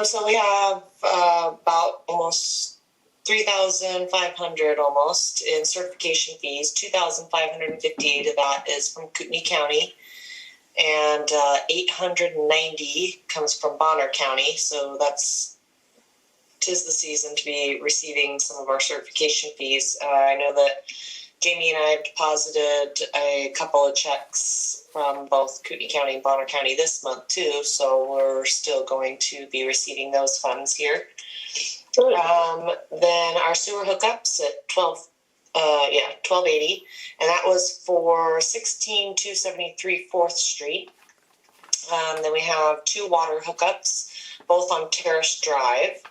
So we have about almost 3,500 almost in certification fees. 2,558 of that is from Kootenai County, and 890 comes from Bonner County. So tis the season to be receiving some of our certification fees. I know that Jamie and I have deposited a couple of checks from both Kootenai County and Bonner County this month too, so we're still going to be receiving those funds here. Then our sewer hookups at 1280, and that was for 16273 4th Street. Then we have 2 water hookups, both on Terrace Drive.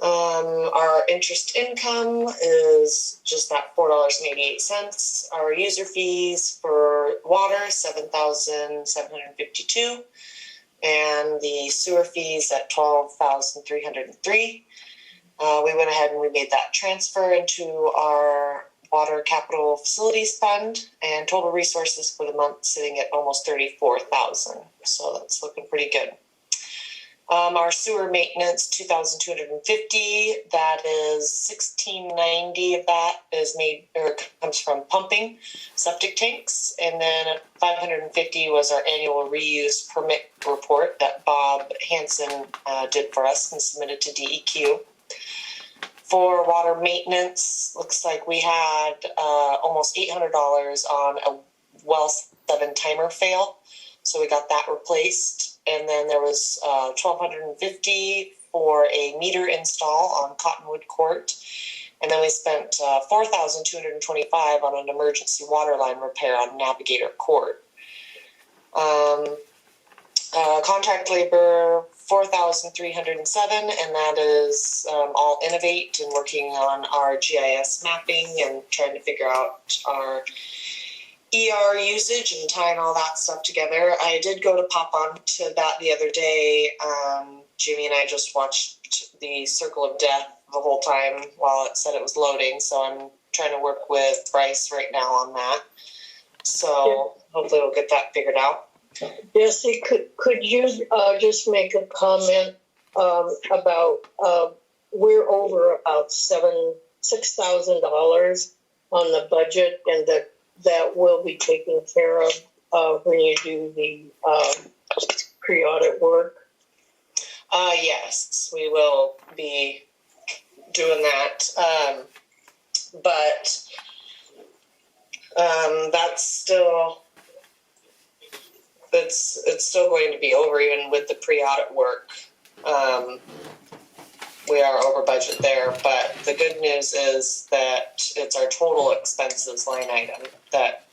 Our interest income is just that $4.88. Our user fees for water, $7,752, and the sewer fees at $12,303. We went ahead and we made that transfer into our water capital facilities fund, and total resources for the month sitting at almost $34,000. So that's looking pretty good. Our sewer maintenance, $2,250. That is $1,690 of that comes from pumping septic tanks, and then $550 was our annual reuse permit report that Bob Hansen did for us and submitted to DEQ. For water maintenance, looks like we had almost $800 on a well 7 timer fail, so we got that replaced. And then there was $1,250 for a meter install on Cottonwood Court. And then we spent $4,225 on an emergency water line repair on Navigator Court. Contract labor, $4,307, and that is all Innovate and working on our GIS mapping and trying to figure out our ER usage and tying all that stuff together. I did go to pop on to that the other day. Jimmy and I just watched the Circle of Death the whole time while it said it was loading, so I'm trying to work with Bryce right now on that. So hopefully we'll get that figured out. Jesse, could you just make a comment about we're over about $6,000 on the budget, and that will be taken care of when you do the pre-audit work? Yes, we will be doing that. But that's still... It's still going to be over even with the pre-audit work. We are over budget there, but the good news is that it's our total expenses line item that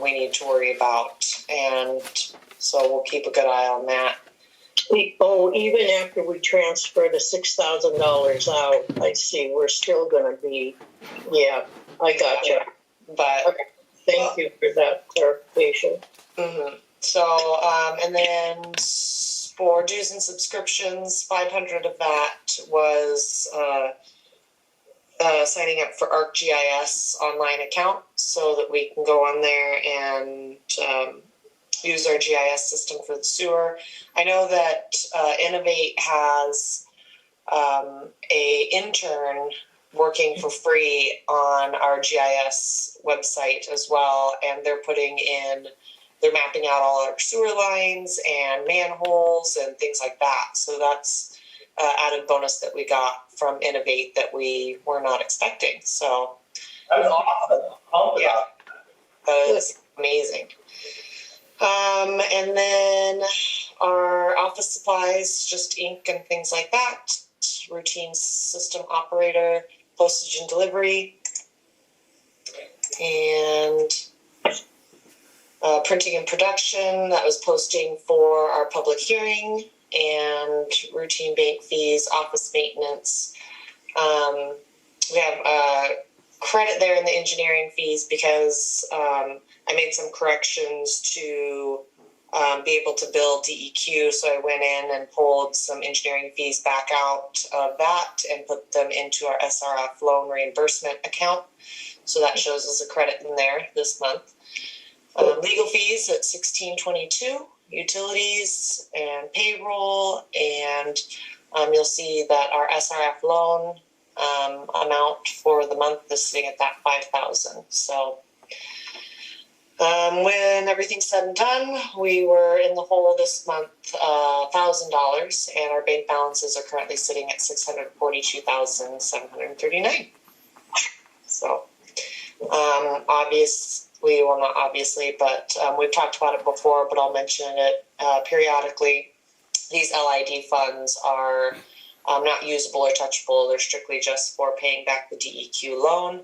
we need to worry about, and so we'll keep a good eye on that. Even after we transfer the $6,000 out, I see we're still going to be, I gotcha. But okay. Thank you for that clarification. Mm-hmm. So, and then for dues and subscriptions, 500 of that was signing up for ArcGIS online account so that we can go on there and use our GIS system for the sewer. I know that Innovate has a intern working for free on our GIS website as well, and they're mapping out all our sewer lines and manholes and things like that. So that's added bonus that we got from Innovate that we were not expecting. So that's awesome. Yeah, that's amazing. And then our office supplies, just ink and things like that. Routine system operator, postage and delivery, and printing and production. That was posting for our public hearing, and routine bank fees, office maintenance. We have credit there in the engineering fees because I made some corrections to be able to bill DEQ. So I went in and pulled some engineering fees back out of that and put them into our SRF loan reimbursement account. So that shows us a credit in there this month. Legal fees at $1,622, utilities and payroll, and you'll see that our SRF loan amount for the month is sitting at that $5,000. So when everything's said and done, we were in the hole this month $1,000, and our bank balances are currently sitting at $642,739. So obviously, well, not obviously, but we've talked about it before, but I'll mention it periodically. These LID funds are not usable or touchable. They're strictly just for paying back the DEQ loan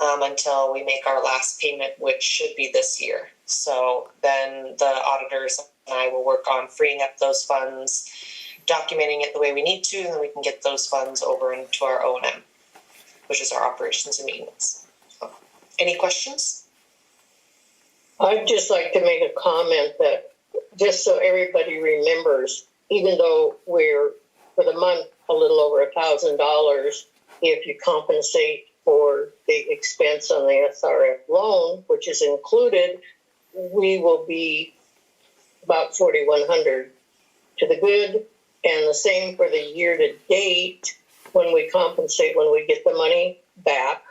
until we make our last payment, which should be this year. So then the auditors and I will work on freeing up those funds, documenting it the way we need to, and then we can get those funds over into our O&M, which is our operations and maintenance. So, any questions? I'd just like to make a comment that, just so everybody remembers, even though we're for the month a little over $1,000, if you compensate for the expense on the SRF loan, which is included, we will be about $4,100 to the good. And the same for the year to date, when we compensate, when we get the money back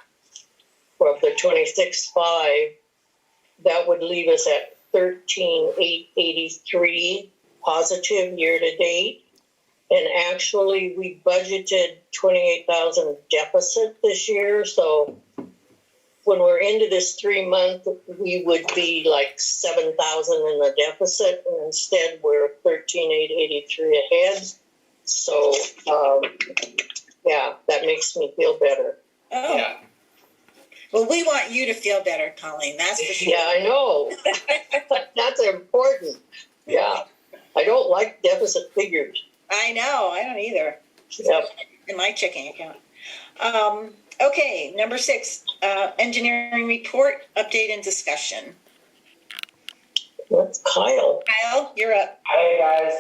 of the 26.5, that would leave us at 13,883 positive year to date. And actually, we budgeted 28,000 deficit this year. So when we're into this 3 month, we would be like 7,000 in the deficit, and instead we're 13,883 ahead. So yeah, that makes me feel better. Oh. Yeah. Well, we want you to feel better, Colleen. That's for sure. Yeah, I know. That's important. Yeah, I don't like deficit figures. I know. I don't either. Yep. In my checking account. Okay, number 6, engineering report, update and discussion. That's Kyle. Kyle, you're up. Hi, guys.